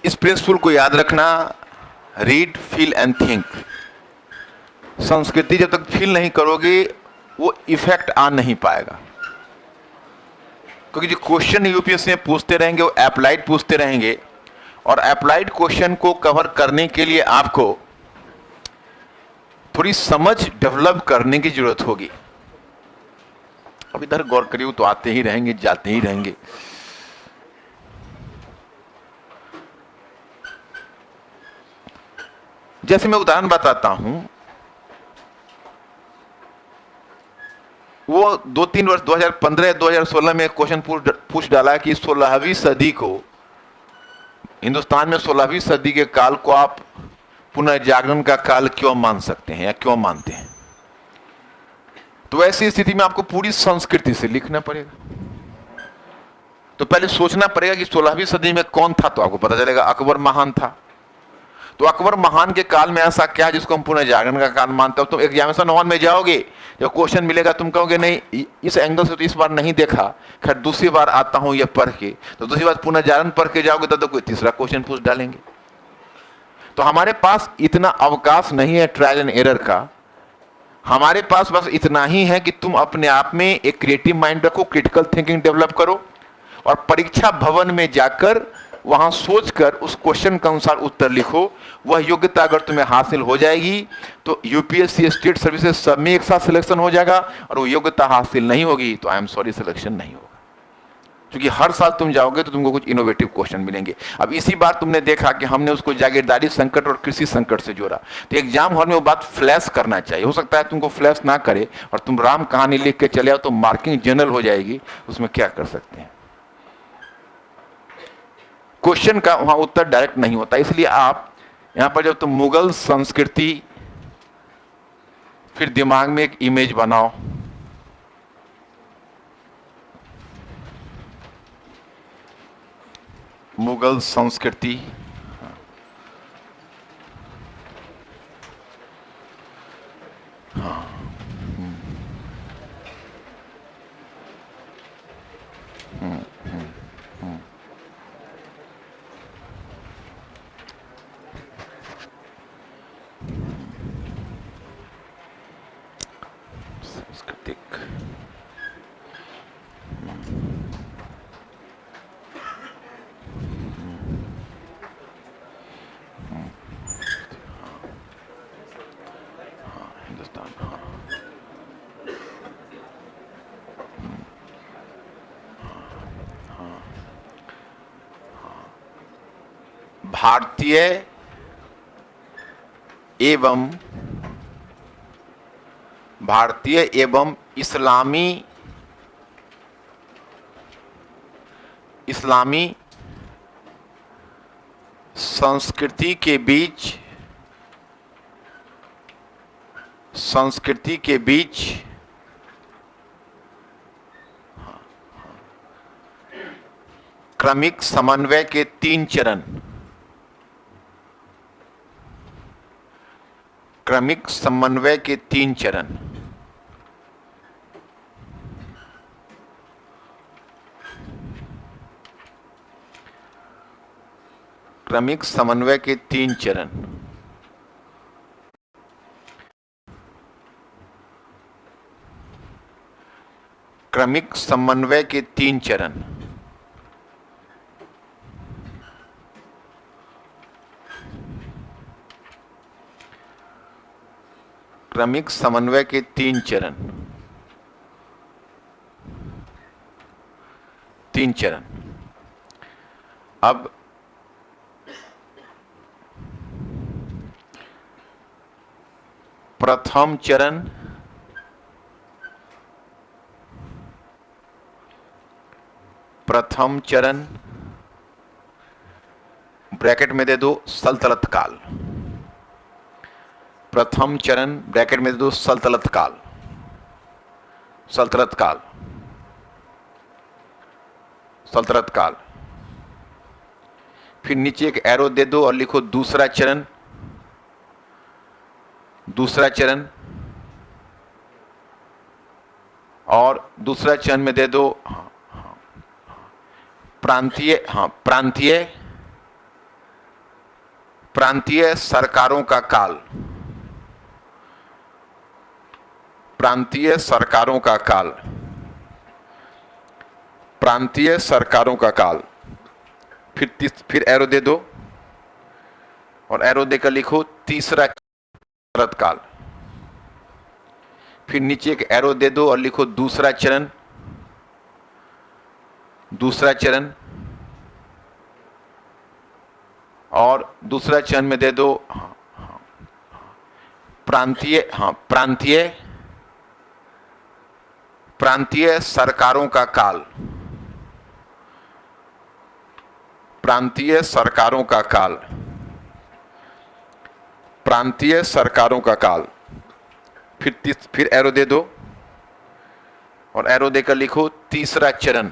इस प्रिंसिपल को याद रखना, रीड, फील एंड थिंक। संस्कृति जब तक फील नहीं करोगे वो इफेक्ट आ नहीं पाएगा, क्योंकि जो क्वेश्चन यूपीएससी में पूछते रहेंगे वो अप्लाइड पूछते रहेंगे, और अप्लाइड क्वेश्चन को कवर करने के लिए आपको थोड़ी समझ डेवलप करने की जरूरत होगी। अब इधर गौर करिए, तो आते ही रहेंगे जाते ही रहेंगे। जैसे मैं उदाहरण बताता हूं, वो 2-3 वर्ष 2015 या 2016 में क्वेश्चन पूछ डाला कि 16वीं सदी को, हिंदुस्तान में 16वीं सदी के काल को आप पुनर्जागरण का काल क्यों मान सकते हैं या क्यों मानते हैं। तो ऐसी स्थिति में आपको पूरी संस्कृति से लिखना पड़ेगा। तो पहले सोचना पड़ेगा कि 16वीं सदी में कौन था, तो आपको पता चलेगा अकबर महान था। तो अकबर महान के काल में ऐसा क्या जिसको हम पुनर्जागरण का काल मानते हो। तुम एग्जामिनेशन हॉल में जाओगे, जब क्वेश्चन मिलेगा तुम कहोगे नहीं इस एंगल से तो इस बार नहीं देखा, खैर दूसरी बार आता हूं यह पढ़ के, तो दूसरी बार पुनर्जागरण पढ़ के जाओगे तो कोई तीसरा क्वेश्चन पूछ डालेंगे। तो हमारे पास इतना अवकाश नहीं है ट्रायल एंड एरर का। हमारे पास बस इतना ही है कि तुम अपने आप में एक क्रिएटिव माइंड रखो, क्रिटिकल थिंकिंग डेवलप करो, और परीक्षा भवन में जाकर वहां सोचकर उस क्वेश्चन के अनुसार उत्तर लिखो। वह योग्यता अगर तुम्हें हासिल हो जाएगी तो यूपीएससी, स्टेट सर्विसेज सब में एक साथ सिलेक्शन हो जाएगा, और वो योग्यता हासिल नहीं होगी तो आई एम सॉरी, सिलेक्शन नहीं होगा। क्योंकि हर साल तुम जाओगे तो तुमको कुछ इनोवेटिव क्वेश्चन मिलेंगे। अब इसी बार तुमने देखा कि हमने उसको जागीरदारी संकट और कृषि संकट से जोड़ा, तो एग्जाम हॉल में वो बात फ्लैश करना चाहिए। हो सकता है तुमको फ्लैश ना करे और तुम राम कहानी लिख के चले आओ तो मार्किंग जनरल हो जाएगी, उसमें क्या कर सकते हैं। क्वेश्चन का वहां उत्तर डायरेक्ट नहीं होता, इसलिए आप यहां पर जब तुम मुगल संस्कृति, फिर दिमाग में एक इमेज बनाओ, मुगल संस्कृति, हाँ, सांस्कृतिक, हिंदुस्तान, हाँ, भारतीय एवं इस्लामी संस्कृति के बीच क्रमिक समन्वय के 3 चरण, क्रमिक समन्वय के 3 चरण, क्रमिक समन्वय के 3 चरण। क्रमिक समन्वय के 3 चरण, क्रमिक समन्वय के 3 चरण, 3 चरण। अब प्रथम चरण, ब्रैकेट में दे दो सल्तनत काल। प्रथम चरण ब्रैकेट में दे दो सल्तनत काल, सल्तनत काल, सल्तनत काल। फिर नीचे एक एरो दे दो और लिखो दूसरा चरण, दूसरा चरण, और दूसरा चरण में दे दो प्रांतीय प्रांतीय सरकारों का काल, प्रांतीय सरकारों का काल, प्रांतीय सरकारों का काल। फिर एरो दे दो और एरो देकर लिखो तीसरा शरद काल। फिर नीचे एक एरो दे दो और लिखो दूसरा चरण, दूसरा चरण। और दूसरा चरण में दे दो प्रांतीय, प्रांतीय, प्रांतीय सरकारों का काल, प्रांतीय सरकारों का काल, प्रांतीय सरकारों का काल। फिर एरो दे दो और एरो देकर लिखो तीसरा चरण,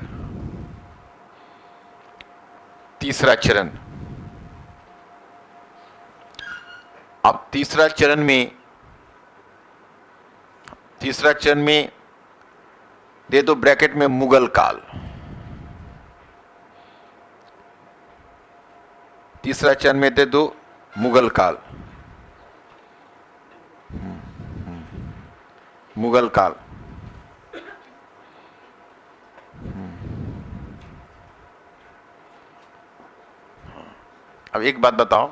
तीसरा चरण। अब तीसरा चरण में दे दो ब्रैकेट में मुगल काल। तीसरा चरण में दे दो मुगल काल, मुगल काल। अब एक बात बताओ,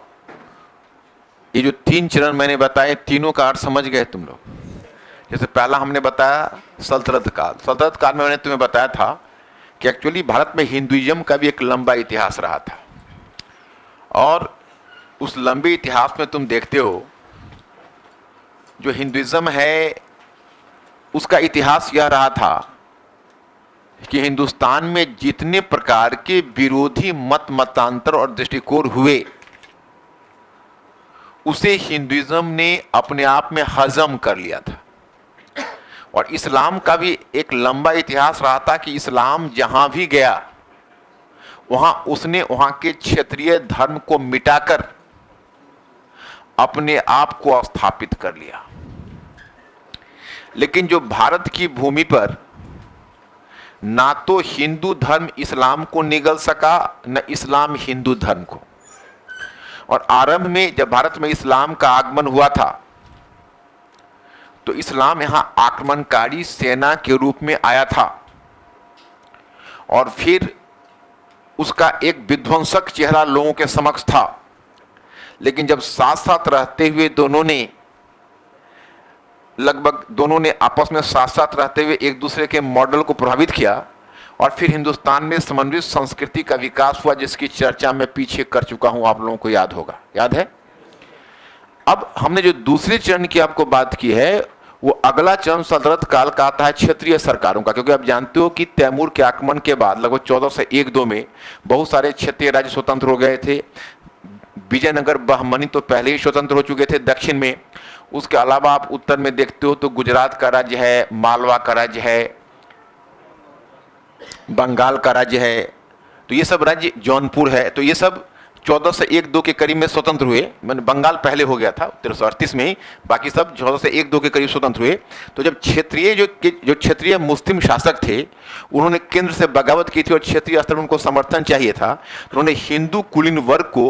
ये जो 3 चरण मैंने बताए, तीनों का अर्थ समझ गए तुम लोग? जैसे पहला हमने बताया सल्तनत काल। सल्तनत काल में मैंने तुम्हें बताया था कि एक्चुअली भारत में हिंदुइज्म का भी एक लंबा इतिहास रहा था, और उस लंबे इतिहास में तुम देखते हो जो हिंदुइज्म है उसका इतिहास यह रहा था कि हिंदुस्तान में जितने प्रकार के विरोधी मतांतर और दृष्टिकोण हुए उसे हिंदुइज्म ने अपने आप में हजम कर लिया था। और इस्लाम का भी एक लंबा इतिहास रहा था कि इस्लाम जहां भी गया वहां उसने वहां के क्षेत्रीय धर्म को मिटाकर अपने आप को स्थापित कर लिया। लेकिन जो भारत की भूमि पर ना तो हिंदू धर्म इस्लाम को निगल सका, न इस्लाम हिंदू धर्म को। और आरंभ में जब भारत में इस्लाम का आगमन हुआ था तो इस्लाम यहां आक्रमणकारी सेना के रूप में आया था, और फिर उसका एक विध्वंसक चेहरा लोगों के समक्ष था। लेकिन जब साथ साथ रहते हुए दोनों ने आपस में साथ साथ रहते हुए एक दूसरे के मॉडल को प्रभावित किया, और फिर हिंदुस्तान में समन्वित संस्कृति का विकास हुआ, जिसकी चर्चा मैं पीछे कर चुका हूं, आप लोगों को याद होगा, याद है। अब हमने जो दूसरे चरण की आपको बात की है, वो अगला चरण सल्तनत काल का आता है क्षेत्रीय सरकारों का। क्योंकि आप जानते हो कि तैमूर के आक्रमण के बाद लगभग 1401-2 में बहुत सारे क्षेत्रीय राज्य स्वतंत्र हो गए थे। विजयनगर बहमनी तो पहले ही स्वतंत्र हो चुके थे दक्षिण में। उसके अलावा आप उत्तर में देखते हो तो गुजरात का राज्य है, मालवा का राज्य है, बंगाल का राज्य है, तो ये सब राज्य, जौनपुर है, तो ये सब 1401-2 के करीब में स्वतंत्र हुए। मैंने बंगाल पहले हो गया था 1338 में ही, बाकी सब 1401-2 के करीब स्वतंत्र हुए। तो जब क्षेत्रीय जो क्षेत्रीय मुस्लिम शासक थे उन्होंने केंद्र से बगावत की थी और क्षेत्रीय स्तर पर उनको समर्थन चाहिए था, तो उन्होंने हिंदू कुलीन वर्ग को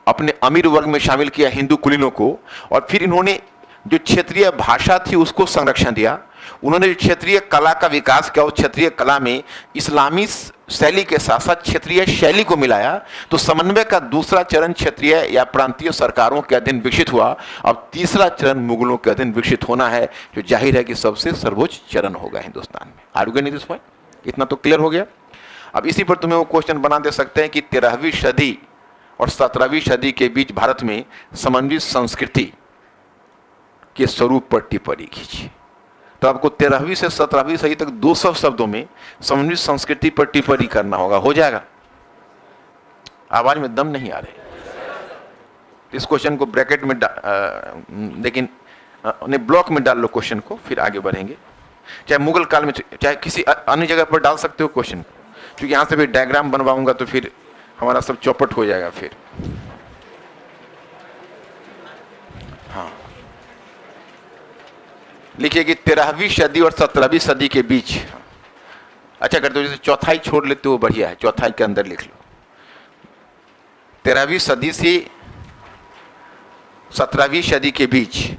अपने अमीर वर्ग में शामिल किया, हिंदू कुलीनों को। और फिर इन्होंने जो क्षेत्रीय भाषा थी उसको संरक्षण दिया। उन्होंने जो क्षेत्रीय कला का विकास किया, उस क्षेत्रीय कला में इस्लामी शैली के साथ साथ क्षेत्रीय शैली को मिलाया। तो समन्वय का दूसरा चरण क्षेत्रीय या प्रांतीय सरकारों के अधीन विकसित हुआ। अब तीसरा चरण मुगलों के अधीन विकसित होना है, जो जाहिर है कि सबसे सर्वोच्च चरण होगा हिंदुस्तान में। आगे नहीं दिस पॉइंट, इतना तो क्लियर हो गया। अब इसी पर तुम्हें वो क्वेश्चन बना दे सकते हैं कि 13वीं सदी और 17वीं सदी के बीच भारत में समन्वित संस्कृति के स्वरूप पर टिप्पणी कीजिए। तो आपको 13वीं से 17वीं सदी तक 200 शब्दों में समन्वित संस्कृति पर टिप्पणी करना होगा। हो जाएगा? आवाज में दम नहीं आ रहे। इस क्वेश्चन को ब्रैकेट में लेकिन ब्लॉक में डाल लो क्वेश्चन को, फिर आगे बढ़ेंगे। चाहे मुगल काल में, चाहे किसी अन्य जगह पर डाल सकते हो क्वेश्चन को, क्योंकि यहां से भी डायग्राम बनवाऊंगा तो फिर हमारा सब चौपट हो जाएगा। फिर हाँ, लिखिए कि 13वीं सदी और 17वीं सदी के बीच। अच्छा करते हो, जैसे चौथाई छोड़ लेते हो बढ़िया है, चौथाई के अंदर लिख लो 13वीं सदी से 17वीं सदी के बीच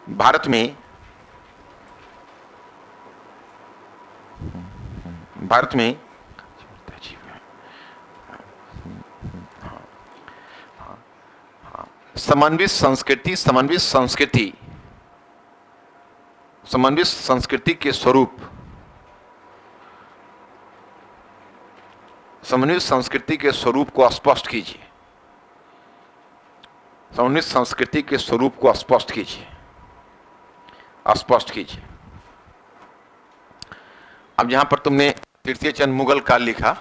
भारत में समन्वित संस्कृति के स्वरूप, समन्वित संस्कृति के स्वरूप को स्पष्ट कीजिए। समन्वित संस्कृति के स्वरूप को स्पष्ट कीजिए। अब यहां पर तुमने तृतीय चंद मुगल काल लिखा,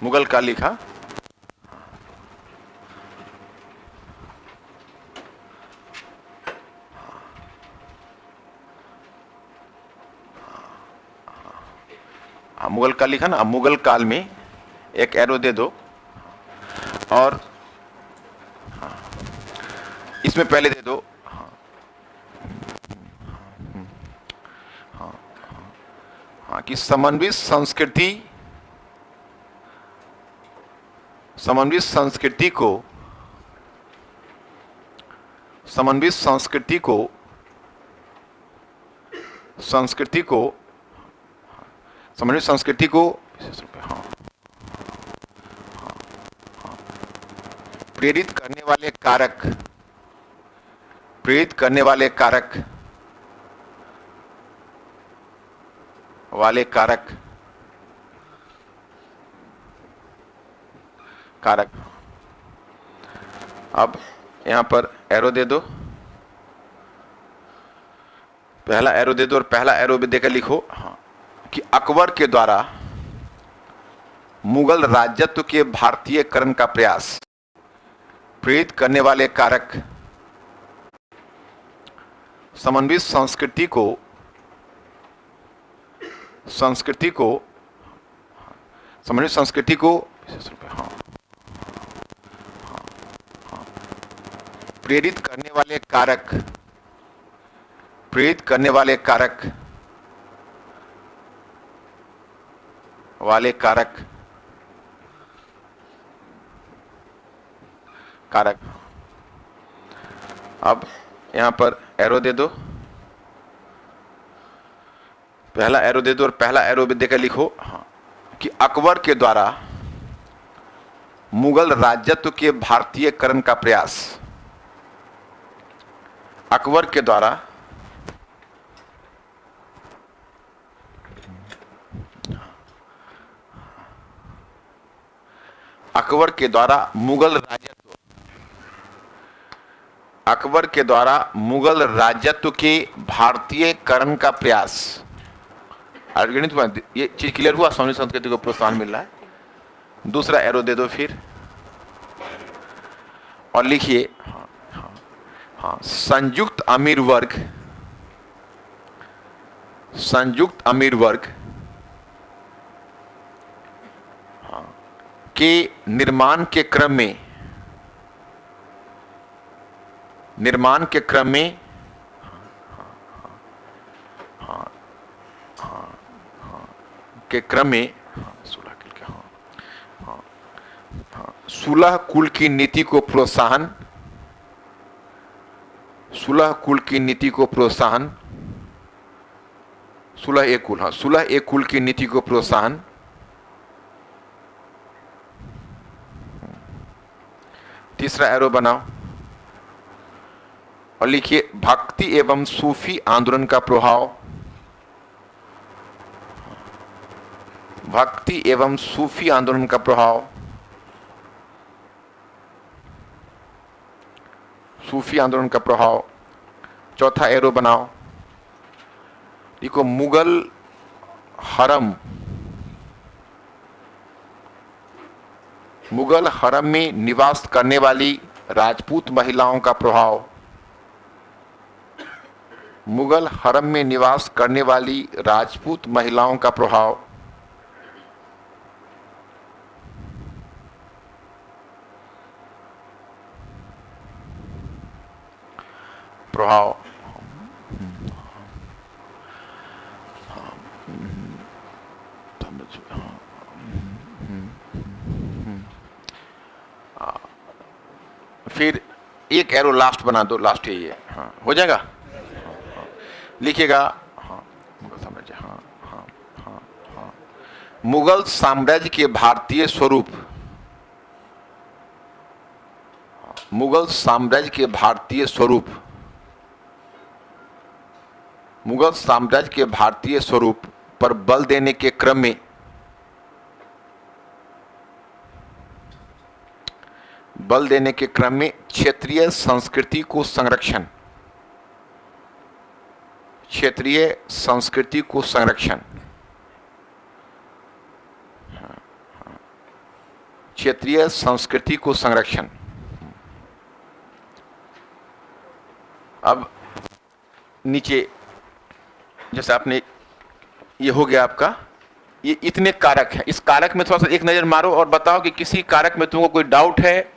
मुगल काल लिखा ना। अब मुगल काल में एक एरो दे दो और इसमें पहले दे दो कि समन्वित संस्कृति को प्रेरित करने वाले कारक अब यहां पर एरो दे दो, पहला एरो दे दो और पहला एरो भी देकर लिखो कि अकबर के द्वारा मुगल राजत्व के भारतीयकरण का प्रयास, प्रेरित करने वाले कारक, समन्वित संस्कृति को प्रेरित करने वाले कारक। अब यहां पर एरो दे दो, पहला एरो दे दो और पहला एरो भी देकर लिखो कि अकबर के द्वारा मुगल राजत्व के भारतीयकरण का प्रयास, अकबर के द्वारा मुगल राजत्व के भारतीयकरण का प्रयास। ये चीज क्लियर हुआ? समन्वित संस्कृति को प्रोत्साहन मिल रहा है। दूसरा एरो दे दो फिर और लिखिए संयुक्त अमीर वर्ग के निर्माण के क्रम में सुलह कुल की नीति को प्रोत्साहन, सुलह एक कुल की नीति को प्रोत्साहन। तीसरा एरो बनाओ और लिखिए भक्ति एवं सूफी आंदोलन का प्रभाव, सूफी आंदोलन का प्रभाव। चौथा एरो बनाओ, देखो मुगल हरम में निवास करने वाली राजपूत महिलाओं का प्रभाव, मुगल हरम में निवास करने वाली राजपूत महिलाओं का प्रभाव। फिर एक एरो लास्ट बना दो, लास्ट यही है, हाँ हो जाएगा। लिखिएगा, हाँ मुगल साम्राज्य, हाँ हाँ हाँ हाँ, मुगल साम्राज्य के भारतीय स्वरूप, मुगल साम्राज्य के भारतीय स्वरूप, मुगल साम्राज्य के भारतीय स्वरूप पर बल देने के क्रम में क्षेत्रीय संस्कृति को संरक्षण, क्षेत्रीय संस्कृति को संरक्षण, क्षेत्रीय संस्कृति को संरक्षण। अब नीचे जैसे आपने, ये हो गया आपका, ये इतने कारक है, इस कारक में थोड़ा सा एक नजर मारो और बताओ कि किसी कारक में तुमको कोई डाउट है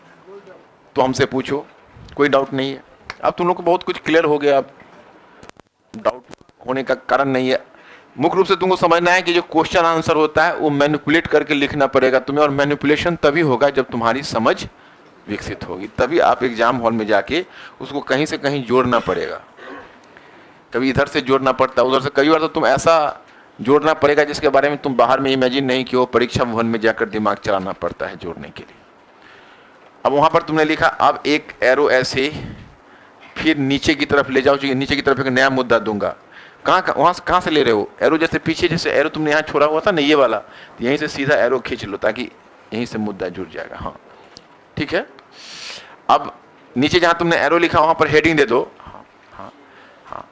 तो हमसे पूछो। कोई डाउट नहीं है, अब तुम लोग को बहुत कुछ क्लियर हो गया। अब डाउट होने का कारण नहीं है। मुख्य रूप से तुमको समझना है कि जो क्वेश्चन आंसर होता है वो मैनिपुलेट करके लिखना पड़ेगा तुम्हें, और मैनिपुलेशन तभी होगा जब तुम्हारी समझ विकसित होगी, तभी आप एग्जाम हॉल में जाके उसको कहीं से कहीं जोड़ना पड़ेगा। कभी इधर से जोड़ना पड़ता है, उधर से, कई बार तो तुम ऐसा जोड़ना पड़ेगा जिसके बारे में तुम बाहर में इमेजिन नहीं कि वो परीक्षा भवन में जाकर दिमाग चलाना पड़ता है जोड़ने के लिए। अब वहां पर तुमने लिखा, अब एक एरो ऐसे फिर नीचे की तरफ ले जाओ, नीचे की तरफ एक नया मुद्दा दूंगा। कहाँ से ले रहे हो एरो? जैसे पीछे जैसे एरो तुमने यहाँ छोड़ा हुआ था ना, ये वाला, तो यहीं से सीधा एरो खींच लो ताकि यहीं से मुद्दा जुड़ जाएगा। हाँ ठीक है। अब नीचे जहाँ तुमने एरो लिखा वहां पर हेडिंग दे दो, हाँ हाँ हाँ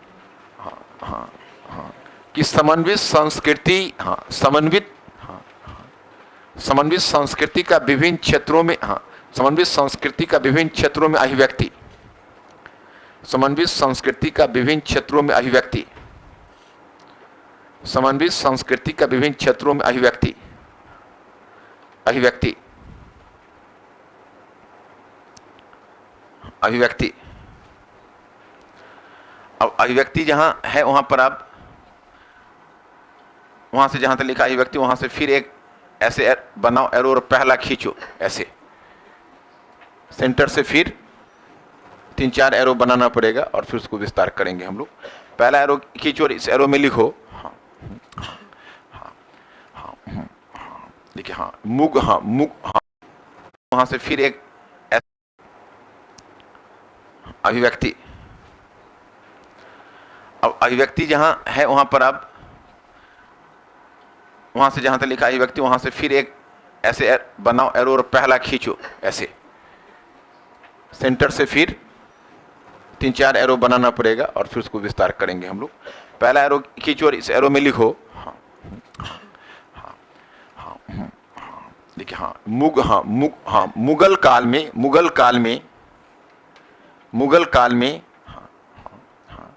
हाँ हाँ हाँ, कि समन्वित संस्कृति, हाँ समन्वित, हाँ हाँ समन्वित संस्कृति का विभिन्न क्षेत्रों में, हाँ समन्वित संस्कृति का विभिन्न क्षेत्रों में अभिव्यक्ति, समन्वित संस्कृति का विभिन्न क्षेत्रों में अभिव्यक्ति, समन्वित संस्कृति का विभिन्न क्षेत्रों में अभिव्यक्ति, अभिव्यक्ति, अभिव्यक्ति। अब अभिव्यक्ति जहां है वहां पर आप, वहां से जहां तक लिखा अभिव्यक्ति, वहां से फिर एक ऐसे बनाओ एरो और पहला खींचो, ऐसे सेंटर से फिर 3-4 एरो बनाना पड़ेगा और फिर उसको विस्तार करेंगे हम लोग। पहला एरो खींचो और इस एरो में लिखो, हाँ हाँ हाँ हाँ हाँ, देखिए हाँ मुग, हाँ मुग, हाँ, वहां से फिर एक अभिव्यक्ति। अब अभिव्यक्ति जहां है वहां पर आप, वहां से जहां तक लिखा अभिव्यक्ति, वहां से फिर एक ऐसे बनाओ एरो और पहला खींचो, ऐसे सेंटर से फिर 3-4 एरो बनाना पड़ेगा और फिर उसको विस्तार करेंगे हम लोग। पहला एरो खींचो और इस एरो में लिखो, हाँ हाँ हाँ हाँ हाँ, देखिए हाँ मुग, हाँ मुग, हाँ मुगल काल में, मुगल काल में, मुगल काल में, हाँ हाँ हाँ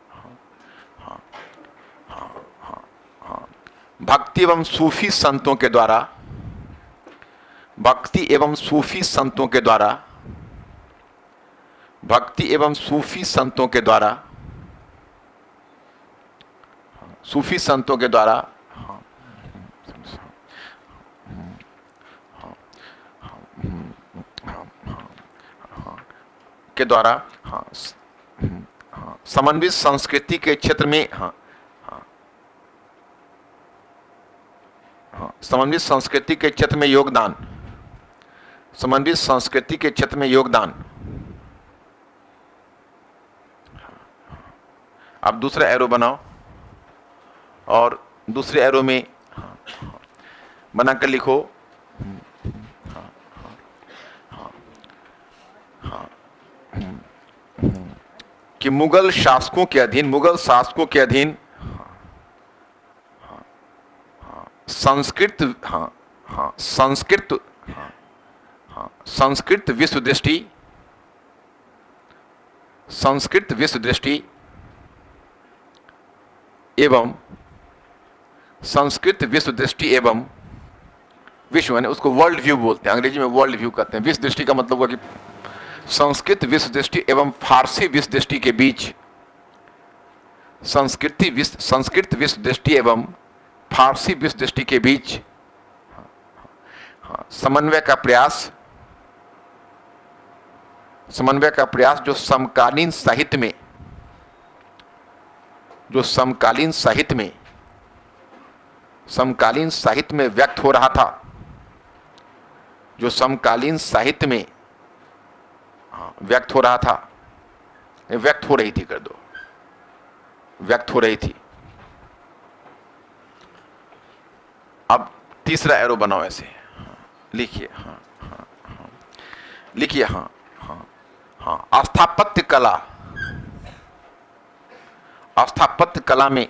हाँ हाँ हाँ, भक्ति एवं सूफी संतों के द्वारा, भक्ति एवं सूफी संतों के द्वारा, भक्ति एवं सूफी संतों के द्वारा, सूफी संतों के द्वारा, के द्वारा, हाँ हाँ, समन्वित संस्कृति के क्षेत्र में, हाँ हाँ हाँ, समन्वित संस्कृति के क्षेत्र में योगदान, समन्वित संस्कृति के क्षेत्र में योगदान। अब दूसरा एरो बनाओ और दूसरे एरो में बनाकर लिखो, कि मुगल शासकों के अधीन, मुगल शासकों के अधीन संस्कृत, हाँ हाँ संस्कृत, हाँ हाँ संस्कृत विश्व दृष्टि, संस्कृत विश्व दृष्टि एवं संस्कृत विश्व दृष्टि एवं विश्व, यानी उसको वर्ल्ड व्यू बोलते हैं, अंग्रेजी में वर्ल्ड व्यू कहते हैं। विश्व दृष्टि का मतलब हुआ कि संस्कृत विश्व दृष्टि एवं फारसी विश्व दृष्टि के बीच, संस्कृत विश्व दृष्टि एवं फारसी विश्व दृष्टि के बीच समन्वय का प्रयास, समन्वय का प्रयास जो समकालीन साहित्य में व्यक्त हो रहा था, जो समकालीन साहित्य में व्यक्त हो रहा था, व्यक्त हो रही थी, कर दो, व्यक्त हो रही थी। अब तीसरा एरो बनाओ, ऐसे लिखिए, लिखिए, स्थापत्य कला में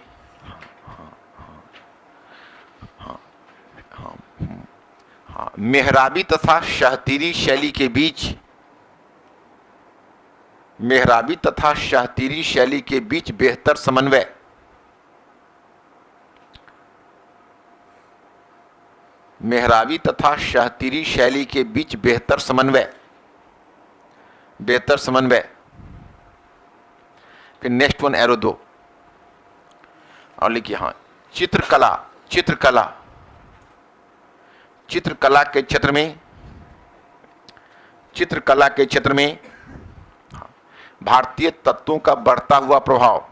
मेहराबी तथा शाहतीरी शैली के बीच, बेहतर समन्वय, बेहतर समन्वय। फिर नेक्स्ट वन एरो दो और लिखिए चित्रकला के क्षेत्र में भारतीय तत्वों का बढ़ता हुआ प्रभाव,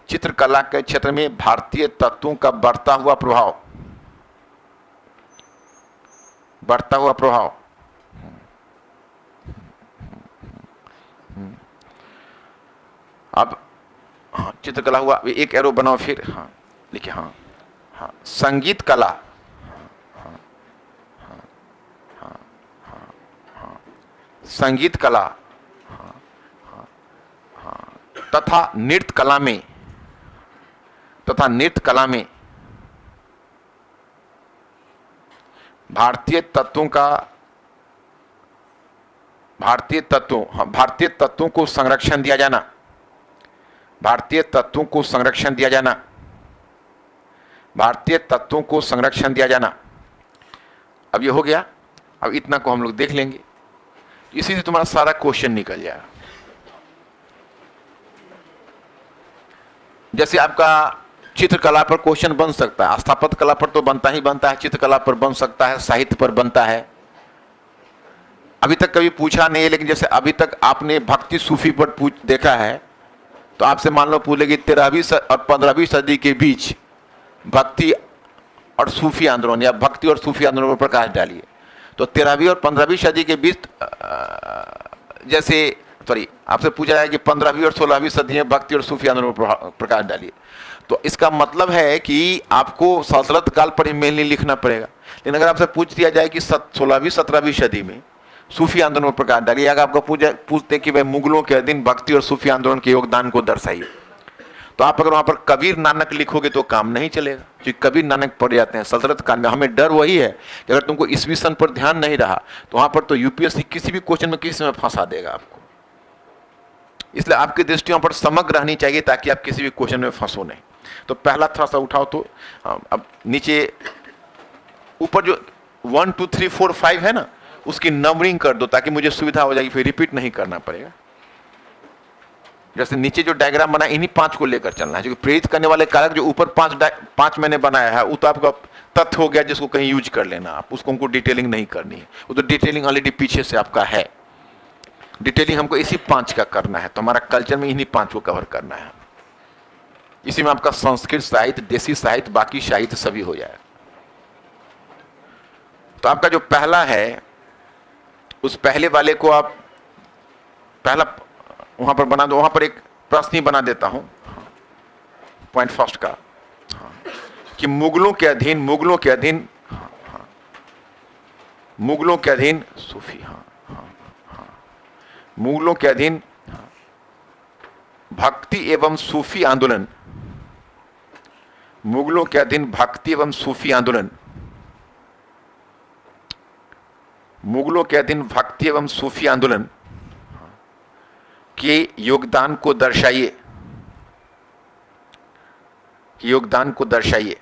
चित्रकला के क्षेत्र में भारतीय तत्वों का बढ़ता हुआ प्रभाव। अब चित्रकला हुआ, एक एरो बनाओ, फिर लिखिए संगीत कला, तथा नृत्य कला में भारतीय तत्वों को संरक्षण दिया जाना। अब ये हो गया। अब इतना को हम लोग देख लेंगे, इसी से तुम्हारा सारा क्वेश्चन निकल जाएगा। जैसे आपका चित्रकला पर क्वेश्चन बन सकता है, स्थापत्य कला पर तो बनता ही बनता है, चित्रकला पर बन सकता है, साहित्य पर बनता है। अभी तक कभी पूछा नहीं है, लेकिन जैसे अभी तक आपने भक्ति सूफी पर देखा है, तो आपसे मान लो पूछेगी 13वीं और 15वीं सदी के बीच भक्ति और सूफी आंदोलन, या भक्ति और सूफी आंदोलन पर प्रकाश डालिए। तो 13वीं और 15वीं सदी के बीच आपसे पूछा जाए कि 15वीं और 16वीं सदी में भक्ति और सूफी आंदोलन पर प्रकाश डालिए, तो इसका मतलब है कि आपको सल्तनत काल पर ही मेनली लिखना पड़ेगा। लेकिन अगर आपसे पूछ दिया जाए कि 16वीं 17वीं सदी में सूफी आंदोलन पर प्रकाश डालिए, अगर आपको पूछते कि भाई मुगलों के अधीन भक्ति और सूफी आंदोलन के योगदान को दर्शाइए, तो आप अगर वहां पर कबीर नानक लिखोगे तो काम नहीं चलेगा, क्योंकि कबीर नानक पढ़ जाते हैं सल्तनत काल में। हमें डर वही है कि अगर तुमको ईस्वी सन पर ध्यान नहीं रहा तो वहां पर तो यूपीएससी किसी भी क्वेश्चन में किसी में फंसा देगा आपको। इसलिए आपकी दृष्टियों पर समग्र रहनी चाहिए ताकि आप किसी भी क्वेश्चन में फंसो नहीं। तो पहला थोड़ा सा उठाओ, तो अब नीचे ऊपर जो 1 2 3 4 5 है ना, उसकी नंबरिंग कर दो ताकि मुझे सुविधा हो जाएगी, फिर रिपीट नहीं करना पड़ेगा। जैसे नीचे जो डायग्राम बना इन्हीं 5 को लेकर चलना है, क्योंकि प्रेरित करने वाले कारक जो ऊपर 5 मैंने बनाया है वो तो आपका तथ्य हो गया जिसको कहीं यूज कर लेना, आप उसको हमको डिटेलिंग नहीं करनी है, वो तो डिटेलिंग ऑलरेडी पीछे से आपका है। डिटेलिंग हमको इसी 5 का करना है, तो हमारा कल्चर में इन्हीं 5 को कवर करना है। इसी में आपका संस्कृत साहित्य, देसी साहित्य, बाकी साहित्य सभी हो जाए। तो आपका जो पहला है उस पहले वाले को आप पहला वहां पर बना दो। वहां पर एक प्रश्न ही बना देता हूं पॉइंट फर्स्ट का, कि मुगलों के अधीन सूफी, मुगलों के अधीन भक्ति एवं सूफी आंदोलन, मुगलों के अधीन भक्ति एवं सूफी आंदोलन, मुगलों के अधीन भक्ति एवं सूफी आंदोलन के योगदान को दर्शाइए, योगदान को दर्शाइए।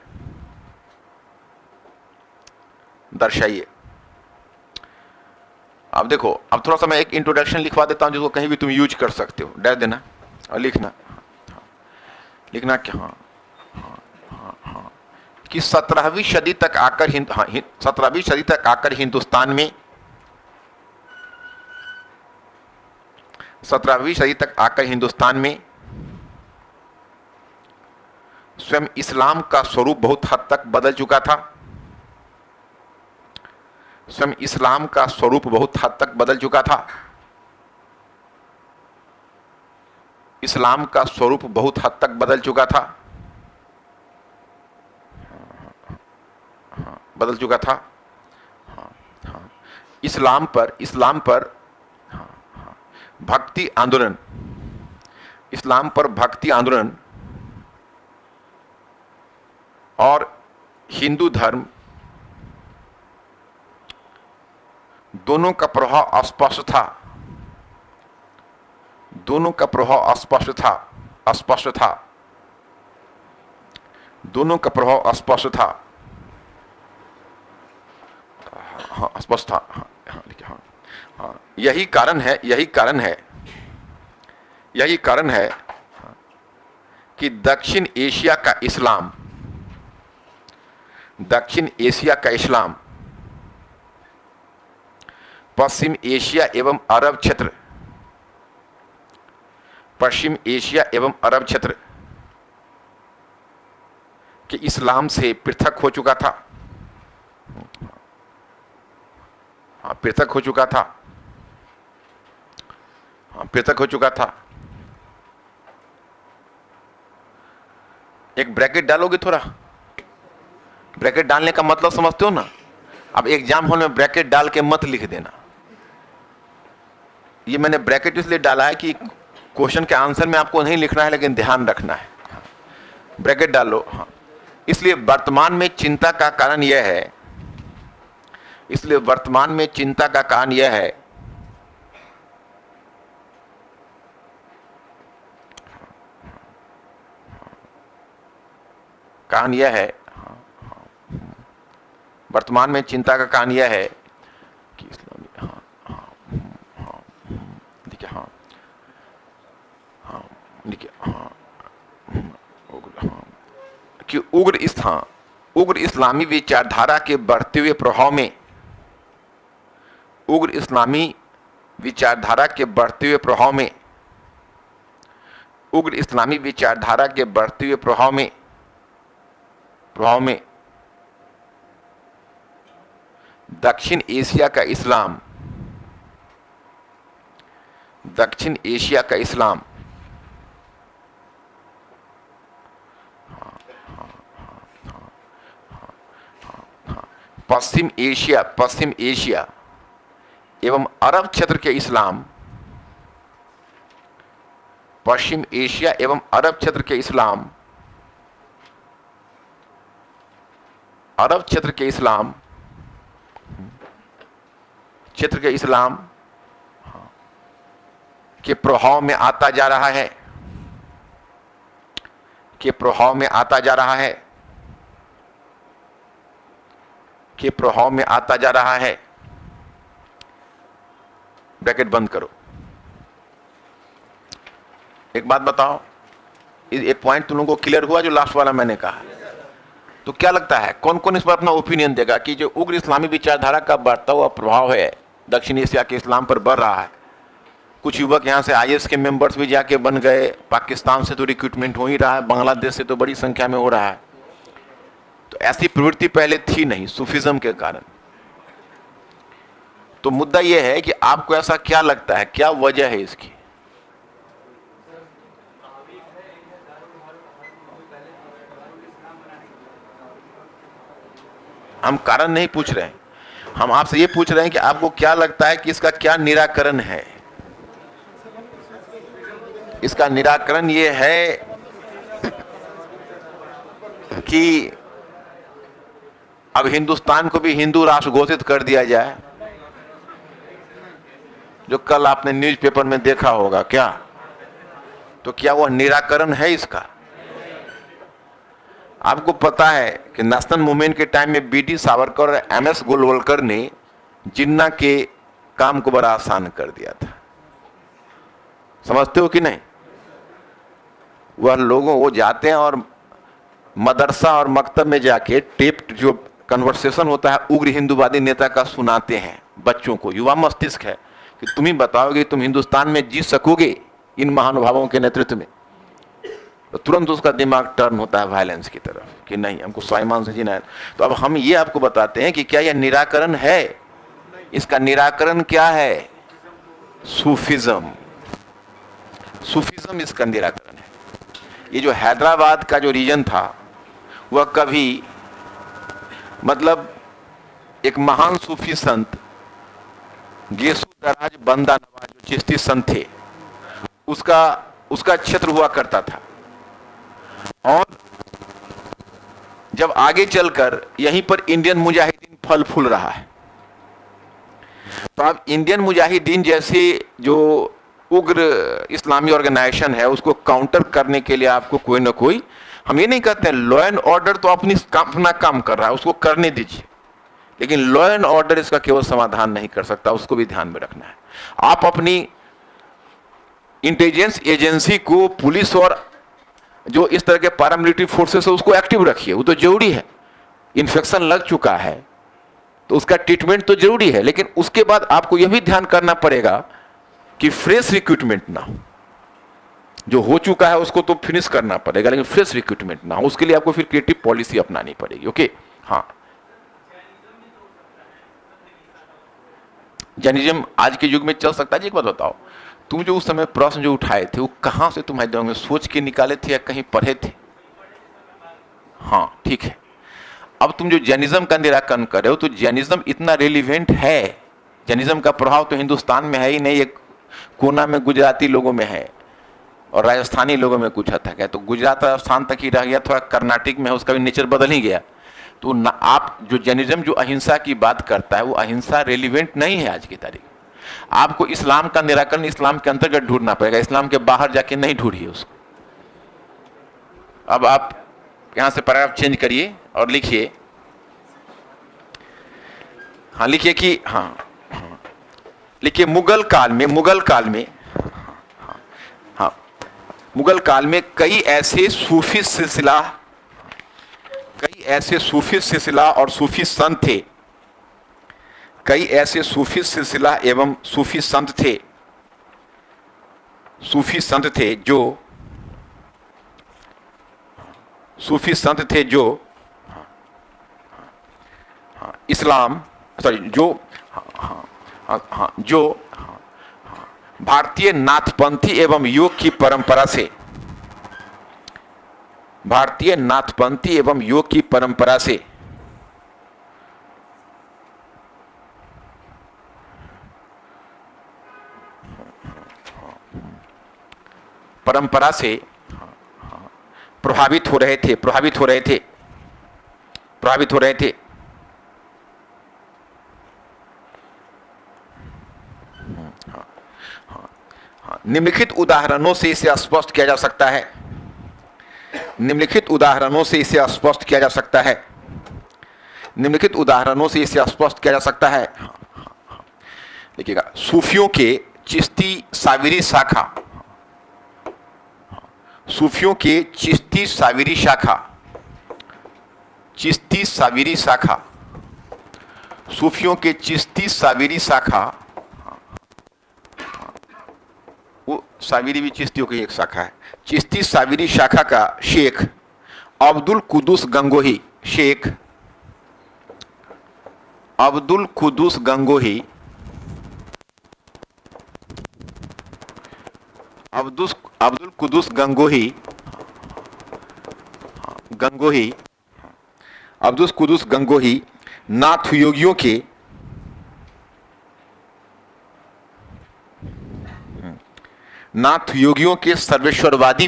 अब देखो, अब थोड़ा सा मैं एक इंट्रोडक्शन लिखवा देता हूं जिसको कहीं भी तुम यूज कर सकते हो, डर देना और लिखना क्या, कि 17वीं सदी तक आकर हिंदुस्तान में 17वीं सदी तक आकर हिंदुस्तान में स्वयं इस्लाम का स्वरूप बहुत हद तक बदल चुका था। स्वयं इस्लाम का स्वरूप बहुत हद तक बदल चुका था। इस्लाम का स्वरूप बहुत हद तक बदल चुका था। बदल चुका था। इस्लाम पर भक्ति आंदोलन, इस्लाम पर भक्ति आंदोलन और हिंदू धर्म दोनों का प्रभाव अस्पष्ट था। दोनों का प्रभाव अस्पष्ट था। दोनों का प्रभाव अस्पष्ट था। हाँ, स्पष्ट था। हाँ, यही कारण है कि दक्षिण एशिया का इस्लाम पश्चिम एशिया एवं अरब क्षेत्र के इस्लाम से पृथक हो चुका था। पृथक हो चुका था। एक ब्रैकेट डालोगे, थोड़ा ब्रैकेट डालने का मतलब समझते हो ना। अब एग्जाम हॉल में ब्रैकेट डाल के मत लिख देना। ये मैंने ब्रैकेट इसलिए डाला है कि क्वेश्चन के आंसर में आपको नहीं लिखना है, लेकिन ध्यान रखना है। ब्रैकेट डालो। हाँ, इसलिए वर्तमान में चिंता का कारण यह है, वर्तमान में चिंता का कारण यह है कि कि उग्र इस्लामी विचारधारा के बढ़ते हुए प्रभाव में दक्षिण एशिया का इस्लाम पश्चिम एशिया एवं अरब क्षेत्र के इस्लाम के प्रभाव में आता जा रहा है। ब्रैकेट बंद करो। एक बात बताओ, ये पॉइंट तुम लोगों को क्लियर हुआ जो लास्ट वाला मैंने कहा? तो क्या लगता है कौन कौन इस पर अपना ओपिनियन देगा कि जो उग्र इस्लामी विचारधारा का बढ़ता हुआ प्रभाव है दक्षिण एशिया के इस्लाम पर बढ़ रहा है? कुछ युवक यहाँ से आईएएस के मेंबर्स भी जाके बन गए, पाकिस्तान से तो रिक्रूटमेंट हो ही रहा है, बांग्लादेश से तो बड़ी संख्या में हो रहा है। तो ऐसी प्रवृत्ति पहले थी नहीं सूफिज्म के कारण। तो मुद्दा यह है कि आपको ऐसा क्या लगता है, क्या वजह है इसकी? हम कारण नहीं पूछ रहे हैं, हम आपसे ये पूछ रहे हैं कि आपको क्या लगता है कि इसका क्या निराकरण है? इसका निराकरण ये है कि अब हिंदुस्तान को भी हिंदू राष्ट्र घोषित कर दिया जाए, जो कल आपने न्यूज़पेपर में देखा होगा। क्या तो क्या वह निराकरण है इसका? आपको पता है कि नेशनल मूवमेंट के टाइम में बीडी सावरकर और एमएस गोलवलकर ने जिन्ना के काम को बड़ा आसान कर दिया था। समझते हो कि नहीं? वो जाते हैं और मदरसा और मकतब में जाके टेप जो कन्वर्सेशन होता है उग्र हिंदूवादी नेता का सुनाते हैं बच्चों को। युवा मस्तिष्क है, कि तुम ही बताओगे तुम हिंदुस्तान में जी सकोगे इन महानुभावों के नेतृत्व में, तो तुरंत उसका दिमाग टर्न होता है वायलेंस की तरफ कि नहीं, हमको स्वाभिमान से जीना है। तो अब हम ये आपको बताते हैं कि क्या यह निराकरण है? इसका निराकरण क्या है? सूफिज्म। सूफिज्म इसका निराकरण है। ये जो हैदराबाद का जो रीजन था वह कभी, मतलब एक महान सूफी संत गेसु दराज बंदा नवाज जो चिश्ती संत थे, उसका क्षेत्र हुआ करता था। और जब आगे चलकर यहीं पर इंडियन मुजाहिदीन फल फूल रहा है, तो अब इंडियन मुजाहिदीन जैसे जो उग्र इस्लामी ऑर्गेनाइजेशन है उसको काउंटर करने के लिए आपको कोई ना कोई, हम ये नहीं कहते हैं लॉ एंड ऑर्डर तो अपना काम कर रहा है, उसको करने दीजिए, लेकिन लॉ एंड ऑर्डर इसका केवल समाधान नहीं कर सकता, उसको भी ध्यान में रखना है। आप अपनी इंटेलिजेंस एजेंसी को, पुलिस और जो इस तरह के पैरामिलिट्री फोर्सेस है उसको एक्टिव रखिए, वो तो जरूरी है। इन्फेक्शन लग चुका है तो उसका ट्रीटमेंट तो जरूरी है, लेकिन उसके बाद आपको यह भी ध्यान करना पड़ेगा कि फ्रेश रिक्रूटमेंट ना हो। जो हो चुका है उसको तो फिनिश करना पड़ेगा, लेकिन फ्रेश रिक्रूटमेंट ना हो, उसके लिए आपको फिर क्रिएटिव पॉलिसी अपनानी पड़ेगी। ओके, हाँ। जैनिज्म आज के युग में चल सकता है? एक बात बताओ, तुम जो उस समय प्रश्न जो उठाए थे वो कहां से तुम्हारे दिमाग में सोच के निकाले थे या कहीं पढ़े थे? हाँ, ठीक है। अब तुम जो जैनिज्म का निराकरण कर रहे हो, तो जैनिज्म इतना रेलिवेंट है, जैनिज्म का प्रभाव तो हिंदुस्तान में है ही नहीं, एक कोना में गुजराती लोगों में है और राजस्थानी लोगों में कुछ हद तक है, तो गुजरात राजस्थान तक ही रह गया, थोड़ा कर्नाटक में है, उसका भी नेचर बदल ही गया। तो ना, आप जो जैनिज्म जो अहिंसा की बात करता है वो अहिंसा रेलिवेंट नहीं है आज की तारीख। आपको इस्लाम का निराकरण इस्लाम के अंतर्गत ढूंढना पड़ेगा, इस्लाम के बाहर जाके नहीं ढूंढिए उसको। अब आप यहां से पैराग्राफ चेंज करिए और लिखिए, हाँ लिखिए कि हाँ, लिखिए मुगल काल में, मुगल काल में कई ऐसे सूफी सिलसिला और सूफी संत थे, कई ऐसे सूफी सिलसिला एवं सूफी संत थे जो इस्लाम जो भारतीय नाथपंथी एवं योग की परंपरा से, प्रभावित हो रहे थे। निम्नलिखित उदाहरणों से इसे स्पष्ट किया जा सकता है। देखिएगा, सूफियों के चिश्ती साविरी शाखा, वो साविरी भी चिश्तियों की एक शाखा है। चिश्ती साविरी शाखा का शेख अब्दुल कुदूस गंगोही, नाथ योगियों के सर्वेश्वरवादी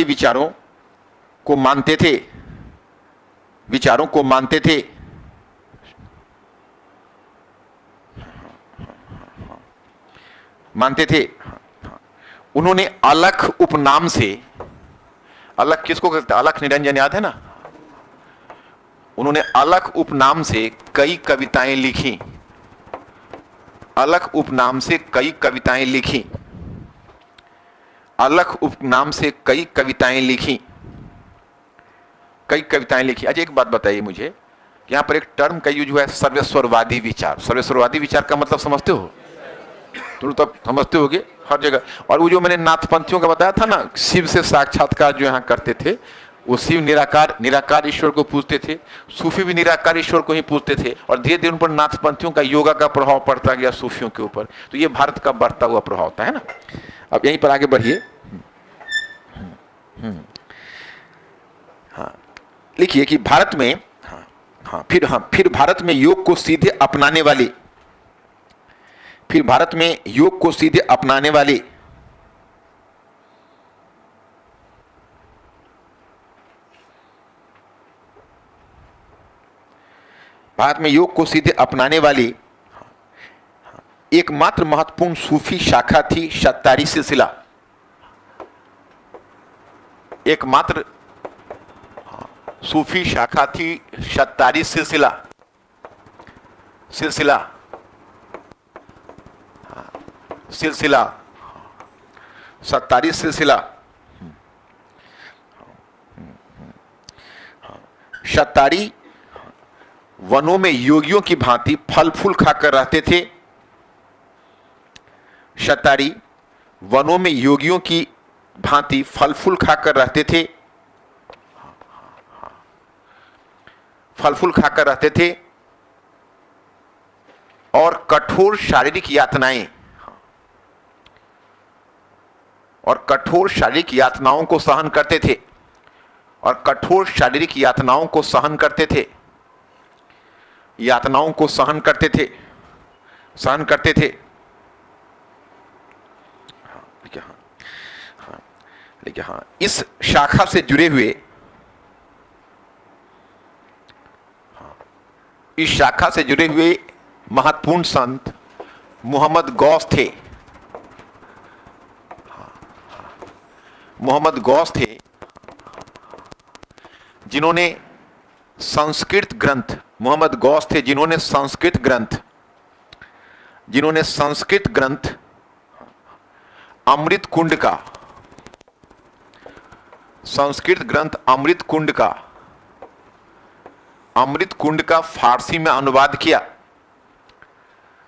विचारों को मानते थे। उन्होंने अलख उपनाम से, अलख किसको कहते हैं? अलख निरंजन, याद है ना? उन्होंने अलख उपनाम से कई कविताएं लिखी। अलख उपनाम से कई कविताएं लिखी। अलख उपनाम से कई कविताएं लिखी। कई कविताएं लिखी। अच्छा एक बात बताइए मुझे, यहां पर एक टर्म का यूज हुआ है, सर्वेश्वरवादी विचार। सर्वेश्वरवादी विचार का मतलब समझते हो? तुम तो समझते होगे हर जगह। और वो जो मैंने नाथपंथियों का बताया था ना, शिव से साक्षात्कार जो यहाँ करते थे, वो शिव निराकार ईश्वर को पूजते थे। सूफी भी निराकार ईश्वर को ही पूजते थे, और धीरे धीरे उन पर नाथपंथियों का योगा का प्रभाव पड़ता गया सूफियों के ऊपर। तो ये भारत का बढ़ता हुआ प्रभाव होता है ना। अब यहीं पर आगे बढ़िए। हाँ लिखिए कि भारत में फिर भारत में योग को सीधे अपनाने वाली, फिर भारत में योग को सीधे अपनाने वाली भारत में योग को सीधे अपनाने वाली एकमात्र महत्वपूर्ण सूफी शाखा थी सत्तारी सिलसिला। एकमात्र सूफी शाखा थी सत्तारी सिलसिला। सिलसिला सिलसिला सत्तारी सिलसिला। सत्तारी वनों में योगियों की भांति फल फूल खाकर रहते थे। सत्तारी वनों में योगियों की भांति फल फूल खाकर रहते थे। फल फूल खाकर रहते थे और कठोर शारीरिक यातनाएं और कठोर शारीरिक यातनाओं को सहन करते थे। और कठोर शारीरिक यातनाओं को सहन करते थे। यातनाओं को सहन करते थे। सहन करते थे। देखिए हाँ, इस शाखा से जुड़े हुए, इस शाखा से जुड़े हुए महत्वपूर्ण संत मोहम्मद गौस थे। मोहम्मद गौस थे जिन्होंने संस्कृत ग्रंथ, मोहम्मद गौस थे जिन्होंने संस्कृत ग्रंथ अमृत कुंड का, संस्कृत ग्रंथ अमृत कुंड का फारसी में अनुवाद किया।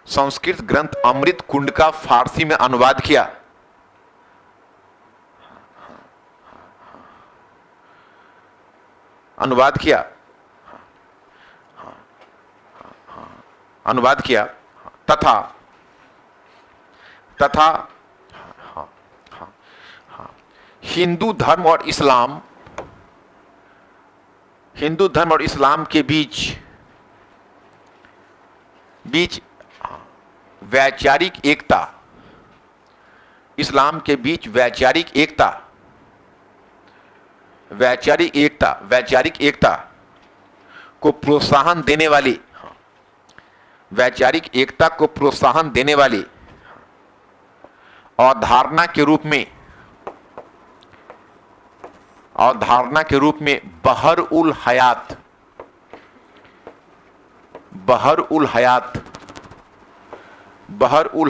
संस्कृत ग्रंथ अमृत कुंड का फारसी में अनुवाद किया। अनुवाद किया अनुवाद किया तथा हिंदू धर्म और इस्लाम के बीच वैचारिक एकता, इस्लाम के बीच वैचारिक एकता को प्रोत्साहन देने वाली, वैचारिक एकता को प्रोत्साहन देने वाली अवधारणा के रूप में बहर उल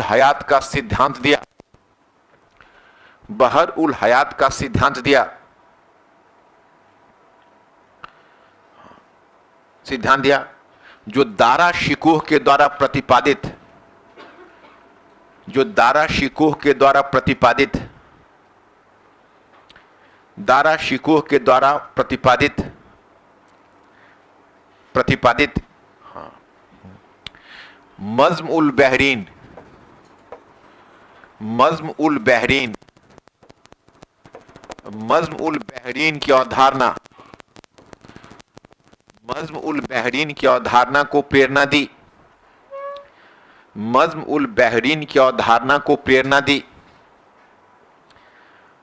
हयात का सिद्धांत दिया। बहर उल हयात का सिद्धांत दिया। जो दारा शिकोह के द्वारा प्रतिपादित, दारा शिकोह के द्वारा प्रतिपादित मज़्म उल बहरीन की अवधारणा, मज़्म उल बहरीन की अवधारणा को प्रेरणा दी। मज़्म उल बहरीन की अवधारणा को प्रेरणा दी।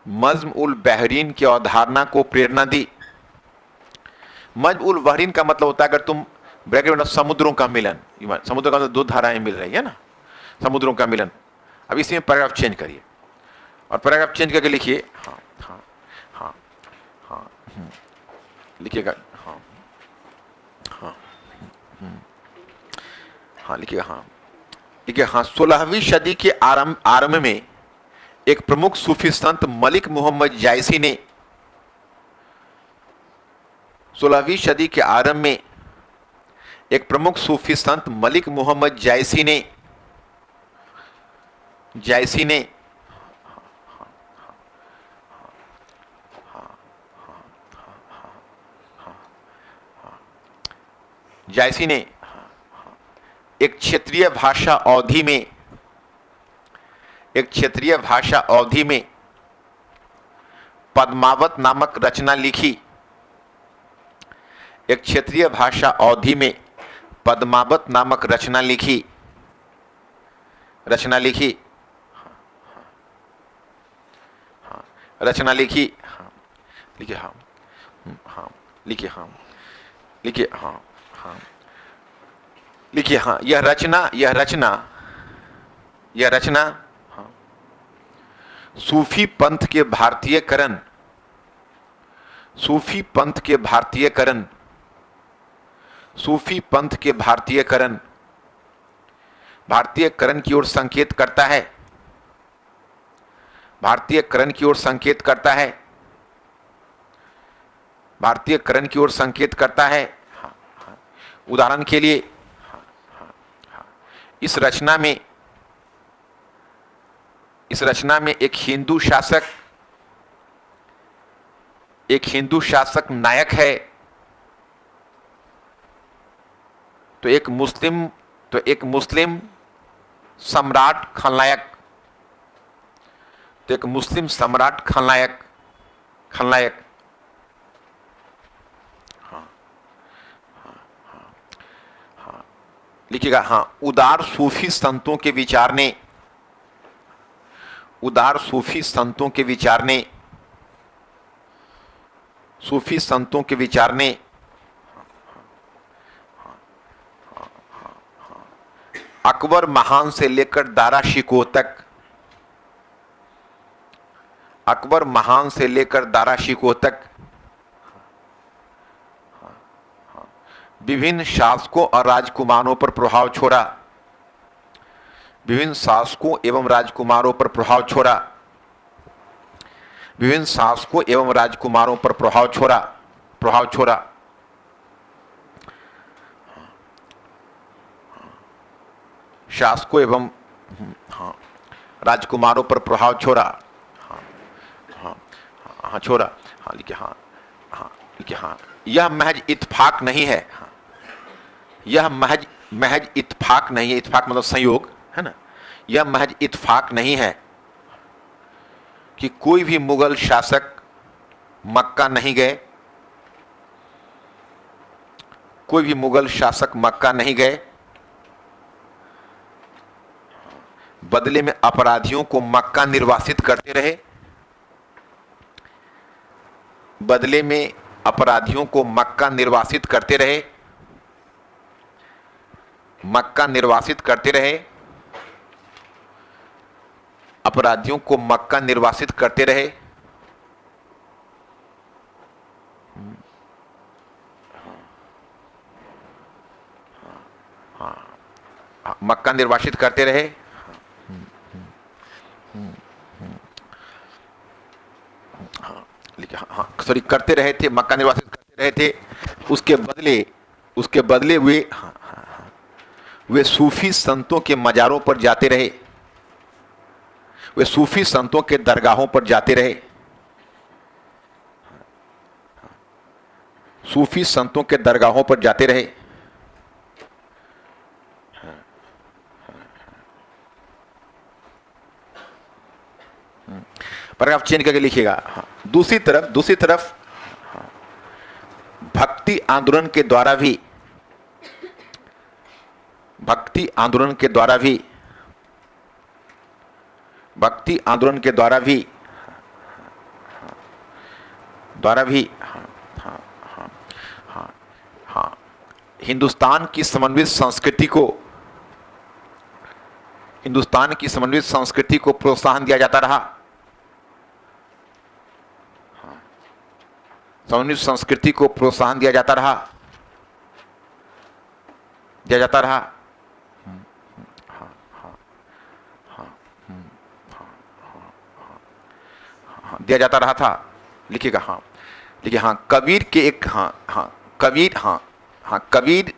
मज़्म उल बहरीन की अवधारणा को प्रेरणा दी। मज़्म उल बहरीन का मतलब होता है, अगर तुम ब्रैकेट में समुद्रों का मिलन, समुद्र का मतलब दो धाराएं मिल रही है ना, समुद्रों का मिलन। अब इसी में पैराग्राफ चेंज करिए और पैराग्राफ चेंज करके लिखिए। हाँ हाँ हाँ हाँ लिखिएगा। हाँ हाँ हाँ लिखिएगा। हाँ देखिए हाँ, 16वीं सदी के आरंभ में एक प्रमुख सूफी संत मलिक मोहम्मद जायसी ने 16वीं सदी के आरंभ में एक प्रमुख सूफी संत मलिक मोहम्मद जायसी ने एक क्षेत्रीय भाषा अवधि में पद्मावत नामक रचना लिखी। एक क्षेत्रीय भाषा अवधि में पद्मावत नामक रचना लिखी। यह रचना सूफी पंथ के भारतीयकरण की ओर संकेत करता है। उदाहरण के लिए इस रचना में एक हिंदू शासक नायक है, तो एक मुस्लिम सम्राट खलनायक। लिखिएगा हाँ, उदार सूफी संतों के विचार ने अकबर महान से लेकर दारा शिकोह तक विभिन्न शासकों और राजकुमारों पर प्रभाव छोड़ा। यह महज इत्तेफाक नहीं है। इत्तेफाक मतलब संयोग है ना। यह महज इत्तेफाक नहीं है कि कोई भी मुगल शासक मक्का नहीं गए। बदले में अपराधियों को मक्का निर्वासित करते रहे। मक्का निर्वासित करते रहे थे। उसके बदले वे सूफी संतों के मजारों पर जाते रहे। वे सूफी संतों के दरगाहों पर जाते रहे। पैराग्राफ चेंज करके लिखिएगा। दूसरी तरफ भक्ति आंदोलन के द्वारा भी हिंदुस्तान की समन्वित संस्कृति को प्रोत्साहन दिया जाता रहा। दिया जाता रहा था। लिखिएगा हाँ, देखिए हाँ, कबीर के एक कबीर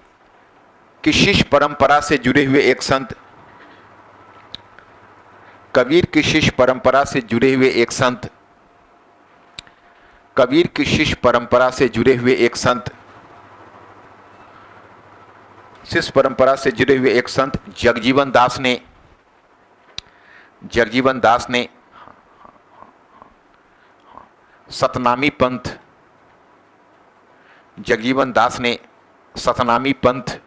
की शिष्य परंपरा से जुड़े हुए एक संत, कबीर की शिष्य परंपरा से जुड़े हुए एक संत, कबीर की शिष्य परंपरा से जुड़े हुए एक संत, शिष्य परंपरा से जुड़े हुए एक संत जगजीवन दास ने सतनामी पंथ, जगजीवन दास ने सतनामी पंथ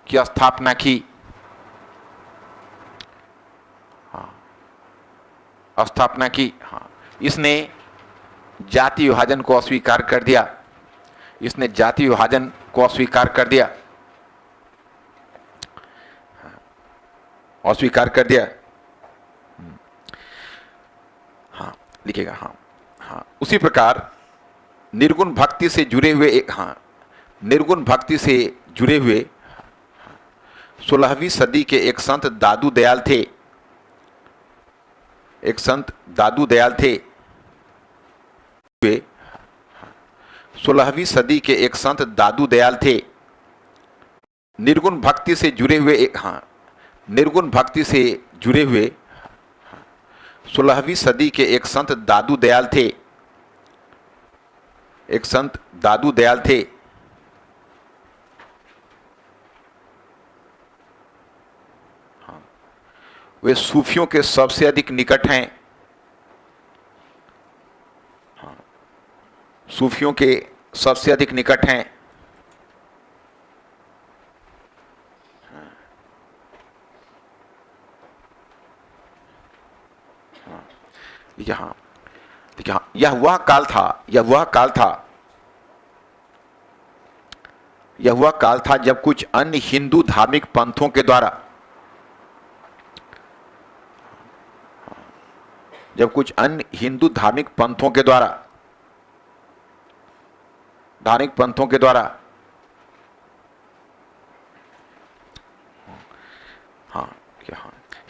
की स्थापना की। इसने जाति विभाजन को अस्वीकार कर दिया। हाँ, लिखिएगा हाँ, उसी प्रकार निर्गुण भक्ति से जुड़े हुए 16वीं सदी के एक संत दादू दयाल थे। 16वीं सदी के एक संत दादू दयाल थे। निर्गुण भक्ति से जुड़े हुए 16वीं सदी के एक संत दादू दयाल थे। वे सूफियों के सबसे अधिक निकट हैं। सूफियों के सबसे अधिक निकट हैं। यह वह काल था जब कुछ अन्य हिंदू धार्मिक पंथों के द्वारा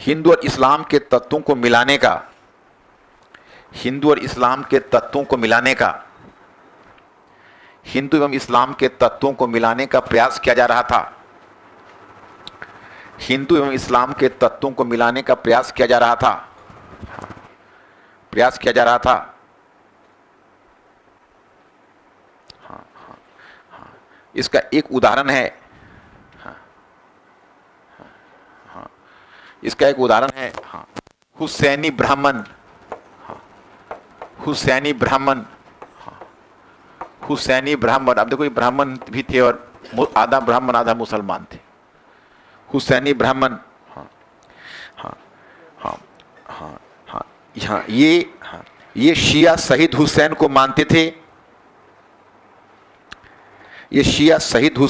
हिंदू और इस्लाम के तत्वों को मिलाने का हिंदू एवं इस्लाम के तत्वों को मिलाने का प्रयास किया जा रहा था। इसका एक उदाहरण है हुसैनी ब्राह्मण। अब देखो, ये ब्राह्मण भी थे और आधा ब्राह्मण आधा मुसलमान थे। हुसैनी ब्राह्मण। ये शिया शहीद हुसैन को मानते थे। ये शहीदी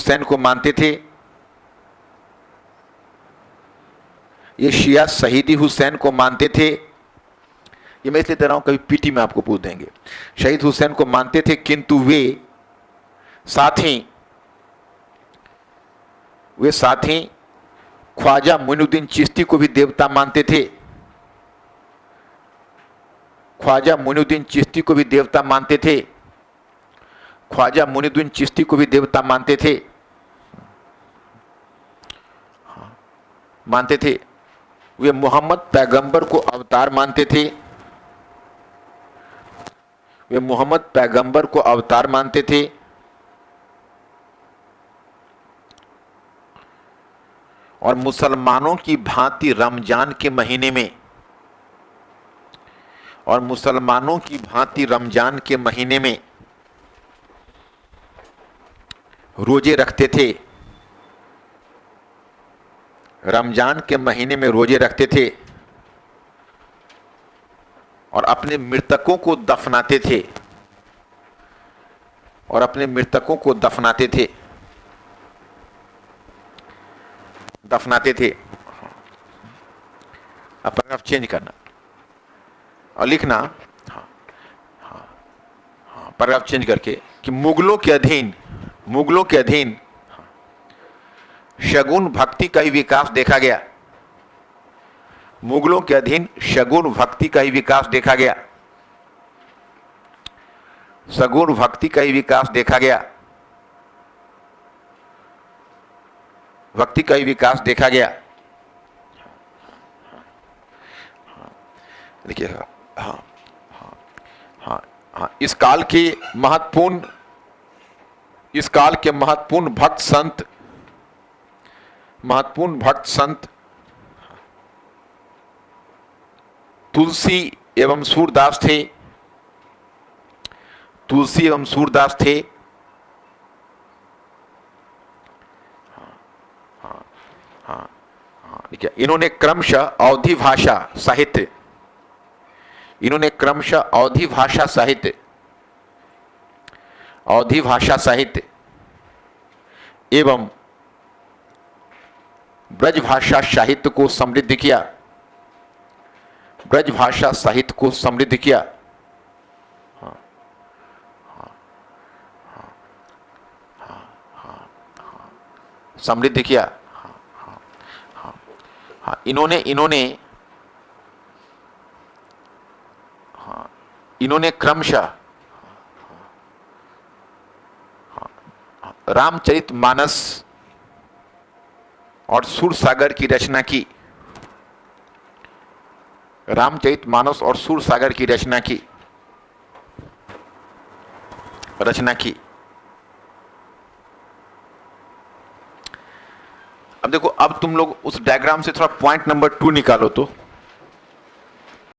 हुसैन को मानते थे। ये मैं इसलिए दे रहा हूं, कभी पीटी में आपको पूछ देंगे। शहीद हुसैन को मानते थे, किंतु वे साथ ही ख्वाजा मोइनुद्दीन चिश्ती को भी देवता मानते थे। ख्वाजा मोइनुद्दीन चिश्ती को भी देवता मानते थे। वे मोहम्मद पैगंबर को अवतार मानते थे। और मुसलमानों की भांति रमजान के महीने में रोजे रखते थे। और अपने मृतकों को दफनाते थे। अब पैराग्राफ चेंज करना और लिखना, पैराग्राफ चेंज करके कि मुगलों के अधीन शगुन भक्ति का ही विकास देखा गया। सगुण भक्ति का ही विकास देखा गया, भक्ति का ही विकास देखा गया। देखिए, हाँ हाँ हाँ हाँ, इस काल के महत्वपूर्ण भक्त संत तुलसी एवं सूरदास थे। तुलसी एवं सूरदास थे। देखिए, इन्होंने क्रमशः अवधी भाषा साहित्य, अवधी भाषा साहित्य एवं ब्रज भाषा साहित्य को समृद्ध किया, समृद्ध किया। इन्होंने क्रमशः रामचरितमानस और सूरसागर की रचना की, अब देखो, अब तुम लोग उस डायग्राम से थोड़ा पॉइंट नंबर 2 निकालो तो